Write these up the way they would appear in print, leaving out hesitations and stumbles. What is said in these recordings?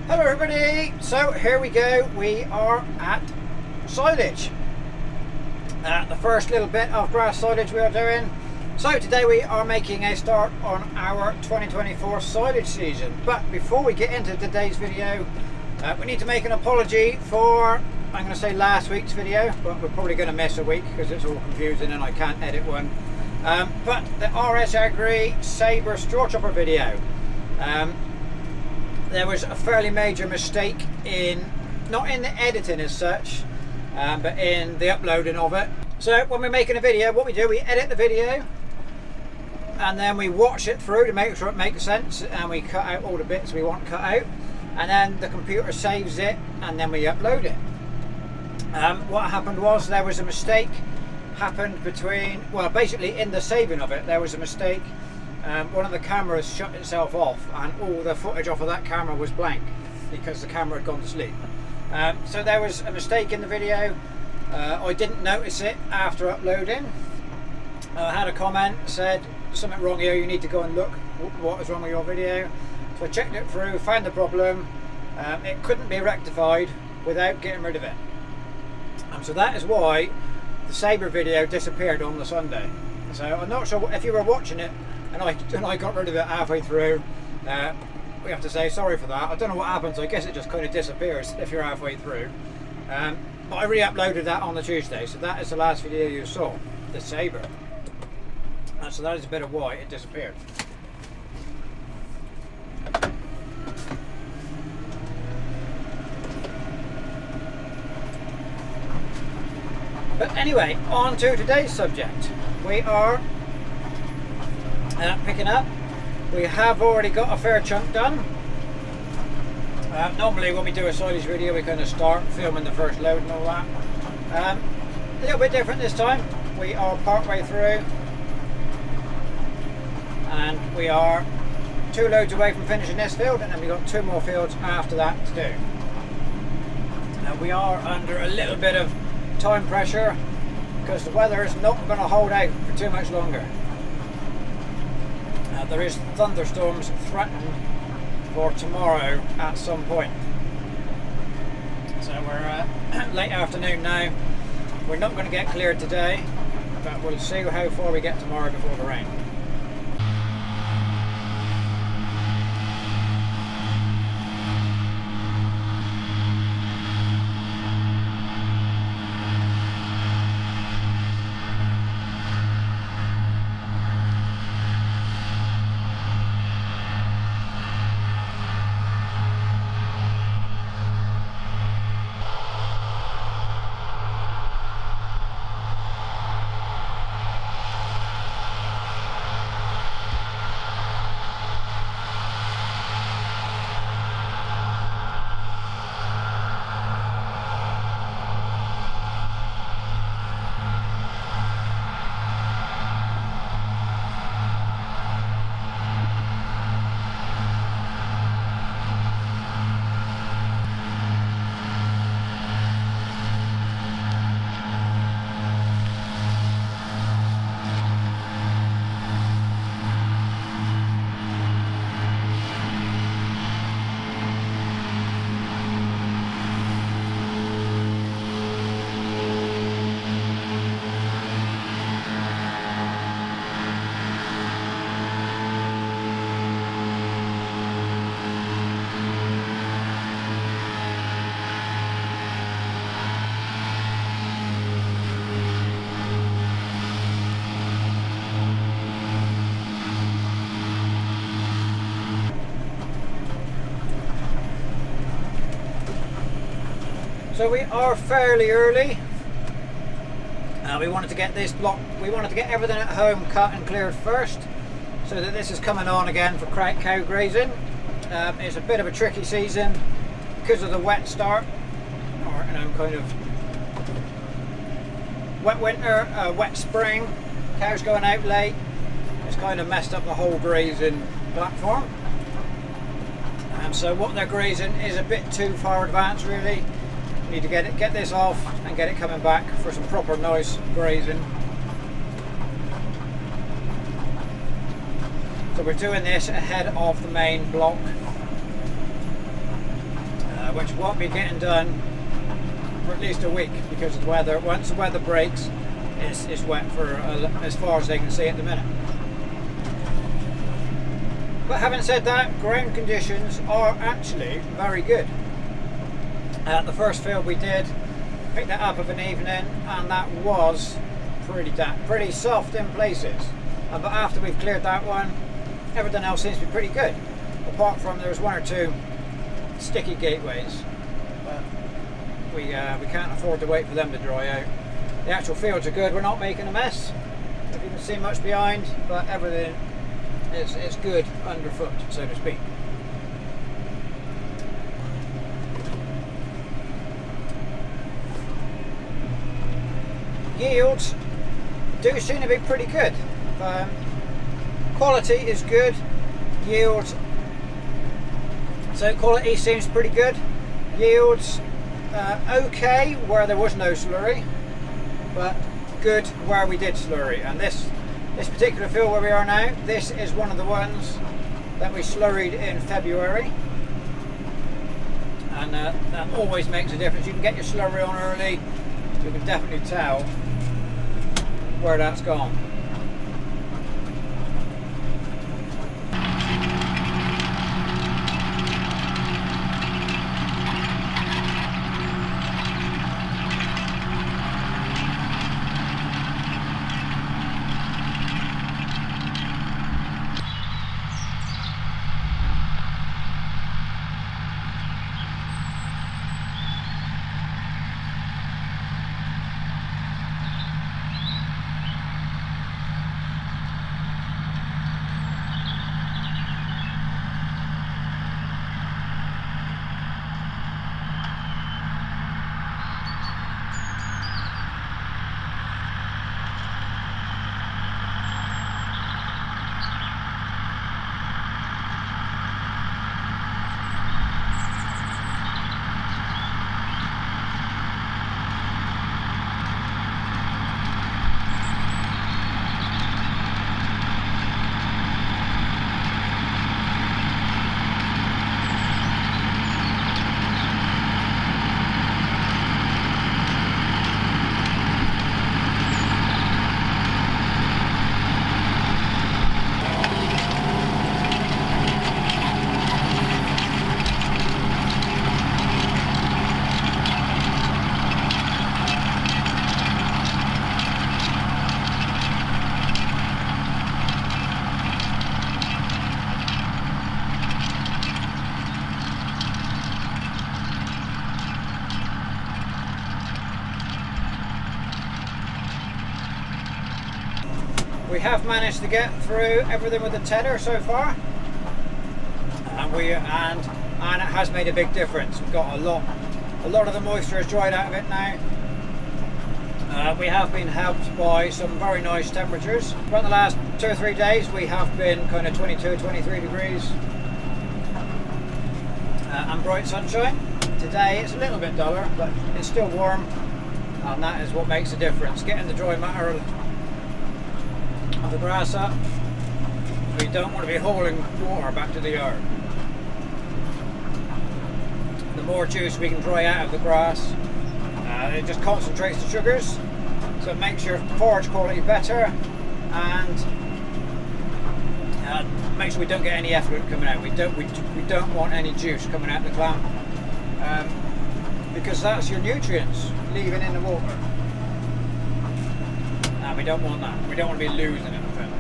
Hello everybody, so here we go, we are at Silage, the first little bit of grass silage we are doing. So today we are making a start on our 2024 silage season, but before we get into today's video, we need to make an apology for, I'm going to say last week's video, but we're probably going to miss a week because it's all confusing and I can't edit one. But the RS Agri Sabre straw chopper video, there was a fairly major mistake in, not in the editing as such, but in the uploading of it. So when we're making a video, what we do, we edit the video and then we watch it through to make sure it makes sense, and we cut out all the bits we want cut out, and then the computer saves it and then we upload it. What happened was there was a mistake happened between, well, basically in the saving of it there was a mistake. One of the cameras shut itself off and all the footage off of that camera was blank because the camera had gone to sleep. So there was a mistake in the video. I didn't notice it after uploading. I had a comment said something wrong here, you need to go and look what is wrong with your video. So I checked it through, found the problem. It couldn't be rectified without getting rid of it. So that is why the Sabre video disappeared on the Sunday. So I'm not sure if you were watching it and I got rid of it halfway through. We have to say sorry for that. I don't know what happens. I guess it just kind of disappears if you're halfway through. But I re-uploaded that on the Tuesday, so that is the last video you saw, the Sabre. So that is a bit of why it disappeared. But anyway, on to today's subject. We are picking up. We have already got a fair chunk done. Normally when we do a silage video we kind of start filming the first load and all that. A little bit different this time. We are part way through and we are 2 loads away from finishing this field, and then we've got 2 more fields after that to do. We are under a little bit of time pressure because the weather is not going to hold out for too much longer. There is thunderstorms threatened for tomorrow at some point. So we're late afternoon now. We're not going to get cleared today, but we'll see how far we get tomorrow before the rain. So we are fairly early. We wanted to get this block, we wanted to get everything at home cut and cleared first, so that this is coming on again for cow grazing. It's a bit of a tricky season because of the wet start, or kind of wet winter, wet spring, cows going out late. It's kind of messed up the whole grazing platform. So what they're grazing is a bit too far advanced really. Need to get this off and get it coming back for some proper nice grazing. So we're doing this ahead of the main block. which won't be getting done for at least a week because of the weather. Once the weather breaks, it's wet for as far as they can see at the minute. But having said that, ground conditions are actually very good. The first field we did, picked that up of an evening, and that was pretty soft in places. But after we've cleared that one, everything else seems to be pretty good. Apart from there's one or two sticky gateways, but we can't afford to wait for them to dry out. The actual fields are good. We're not making a mess, if you can see much behind, but everything is good underfoot, so to speak. Yields do seem to be pretty good. Quality is good. Yields, so quality seems pretty good. Yields okay where there was no slurry, but good where we did slurry. And this particular field where we are now, this is one of the ones that we slurried in February, and that always makes a difference. You can get your slurry on early, you can definitely tell where that's gone. We have managed to get through everything with the tether so far, and it has made a big difference. We've got a lot of the moisture has dried out of it now. We have been helped by some very nice temperatures. Throughout the last 2 or 3 days we have been kind of 22, 23 degrees and bright sunshine. Today it's a little bit duller, but it's still warm, and that is what makes a difference. Getting the dry matter of the grass up. We don't want to be hauling water back to the yard. The more juice we can dry out of the grass, it just concentrates the sugars, so it makes your forage quality better, and make sure we don't get any effluent coming out. We don't want any juice coming out of the clam, because that's your nutrients leaving in the water. We don't want that. We don't want to be losing anything.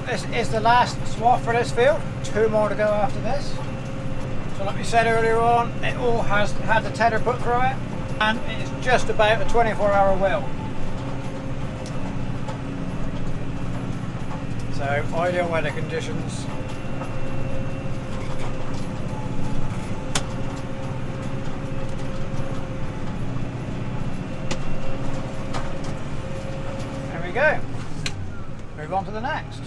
this is the last swath for this field. 2 more to go after this. So like we said earlier on, it all has had the tether put through it, and it's just about a 24-hour wheel. So ideal weather conditions. There we go. Move on to the next.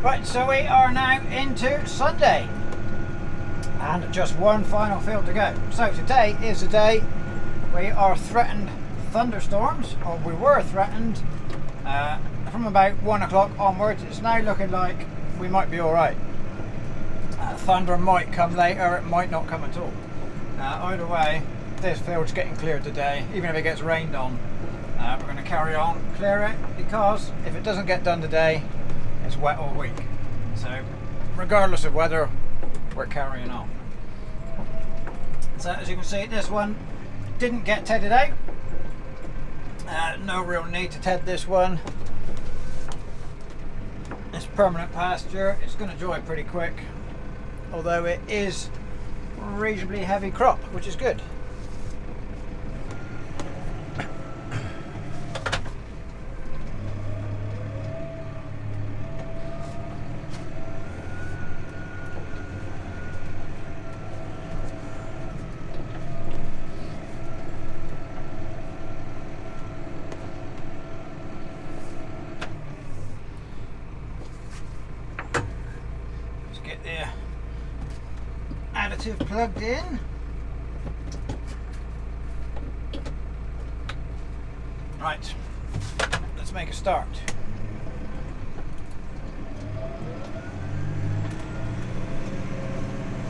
Right, so we are now into Sunday and just one final field to go. So today is the day we are threatened thunderstorms, or we were threatened from about 1 o'clock onwards. It's now looking like we might be alright. Thunder might come later, it might not come at all. Either way, this field's getting cleared today, even if it gets rained on. We're going to carry on, clear it, because if it doesn't get done today, it's wet all week. So regardless of weather, we're carrying on. So as you can see, this one didn't get tedded out. No real need to ted this one. It's permanent pasture. It's going to dry pretty quick, although it is reasonably heavy crop, which is good. Additive plugged in. Right, let's make a start.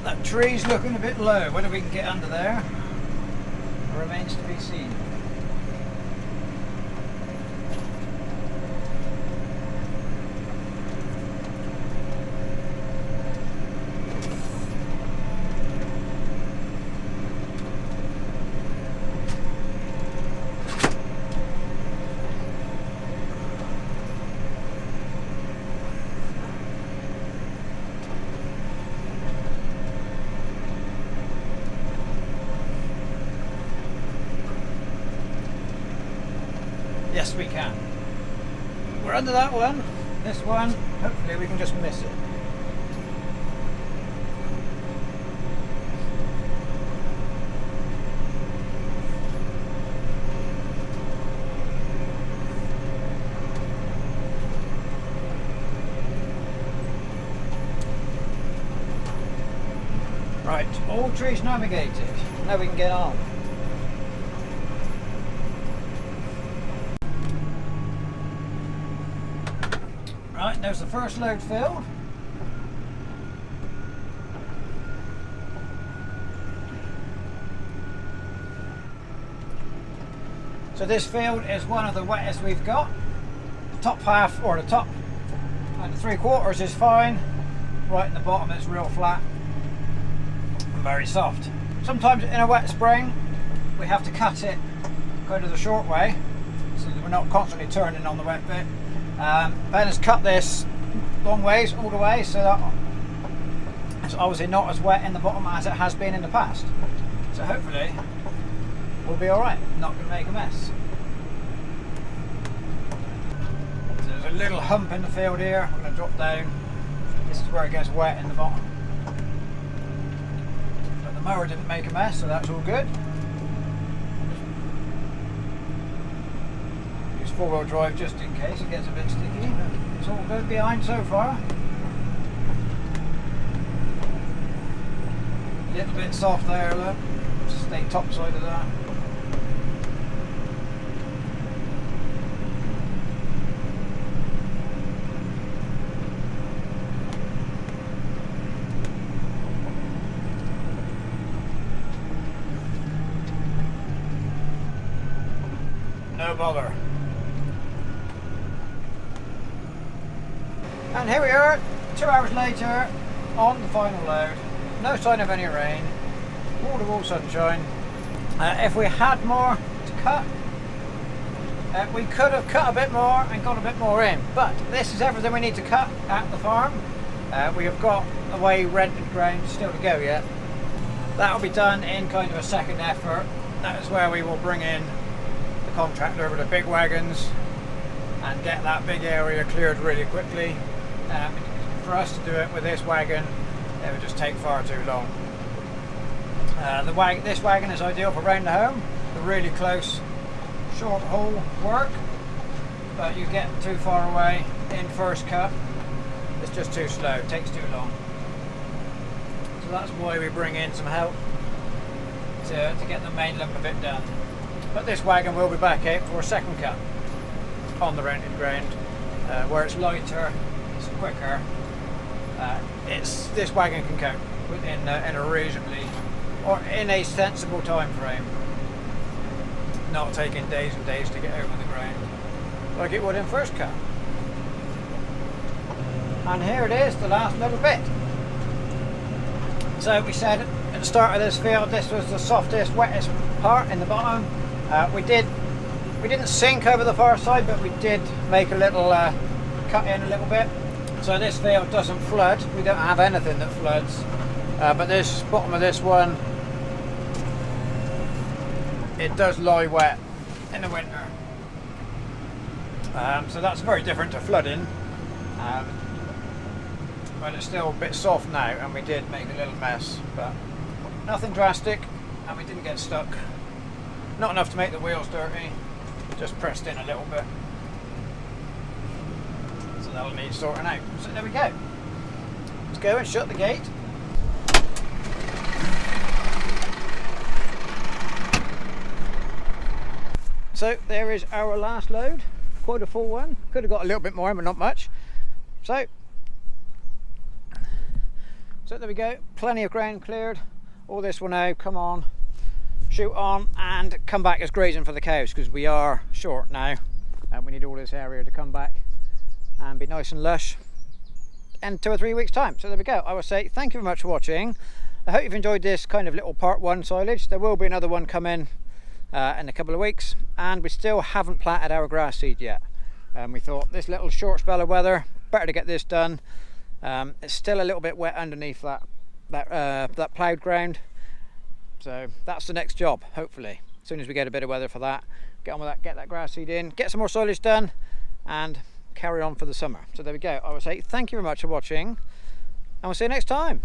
That tree's looking a bit low. Whether we can get under there remains to be seen. best we can. We're under that one. This one, hopefully we can just miss it. Right, all trees navigated. Now we can get on. Right, there's the first load filled. So this field is one of the wettest we've got. The top half, or the top and the 3/4 is fine. Right in the bottom it's real flat. Very soft. Sometimes in a wet spring we have to cut it kind of the short way so that we're not constantly turning on the wet bit. Ben has cut this long ways all the way so that it's obviously not as wet in the bottom as it has been in the past. So hopefully we'll be alright, not going to make a mess. So there's a little hump in the field here. I'm going to drop down. This is where it gets wet in the bottom. Mower didn't make a mess, so that's all good. Use 4-wheel drive just in case it gets a bit sticky, but it's all good behind so far. A little bit soft there, look. Just stay top side of that. No bother. And here we are, 2 hours later, on the final load. No sign of any rain. Wall-to-wall sunshine. If we had more to cut, we could have cut a bit more and got a bit more in. But this is everything we need to cut at the farm. We have got away rented ground still to go yet. That will be done in kind of a second effort. That is where we will bring in contractor with the big wagons and get that big area cleared really quickly. For us to do it with this wagon, it would just take far too long. This wagon is ideal for round the home, the really close short haul work, but you get too far away in first cut, it's just too slow, it takes too long. So that's why we bring in some help to get the main lump of it done. But this wagon will be back out for a second cut on the rented ground, where it's lighter, it's quicker. This wagon can cope in a reasonably, or in a sensible time frame, not taking days and days to get over the ground like it would in first cut. And here it is, the last little bit. So we said at the start of this field this was the softest, wettest part in the bottom. We didn't sink over the far side, but we did make a little cut in a little bit. So this field doesn't flood. We don't have anything that floods. But this bottom of this one, it does lie wet in the winter. So that's very different to flooding. But it's still a bit soft now, and we did make a little mess, but nothing drastic, and we didn't get stuck. Not enough to make the wheels dirty, just pressed in a little bit. So that'll need sorting out. So there we go. Let's go and shut the gate. So there is our last load, quite a full one. Could have got a little bit more in, but not much. So there we go, plenty of ground cleared. All this will now come on, shoot on and come back as grazing for the cows, because we are short now and we need all this area to come back and be nice and lush in 2 or 3 weeks time. So there we go. I will say thank you very much for watching. I hope you've enjoyed this kind of little part 1 silage. There will be another one coming in a couple of weeks, and we still haven't planted our grass seed yet. We thought this little short spell of weather, better to get this done. It's still a little bit wet underneath that ploughed ground. So that's the next job, hopefully. As soon as we get a bit of weather for that, get on with that, get that grass seed in, get some more silage done, and carry on for the summer. So there we go. I would say thank you very much for watching, and we'll see you next time.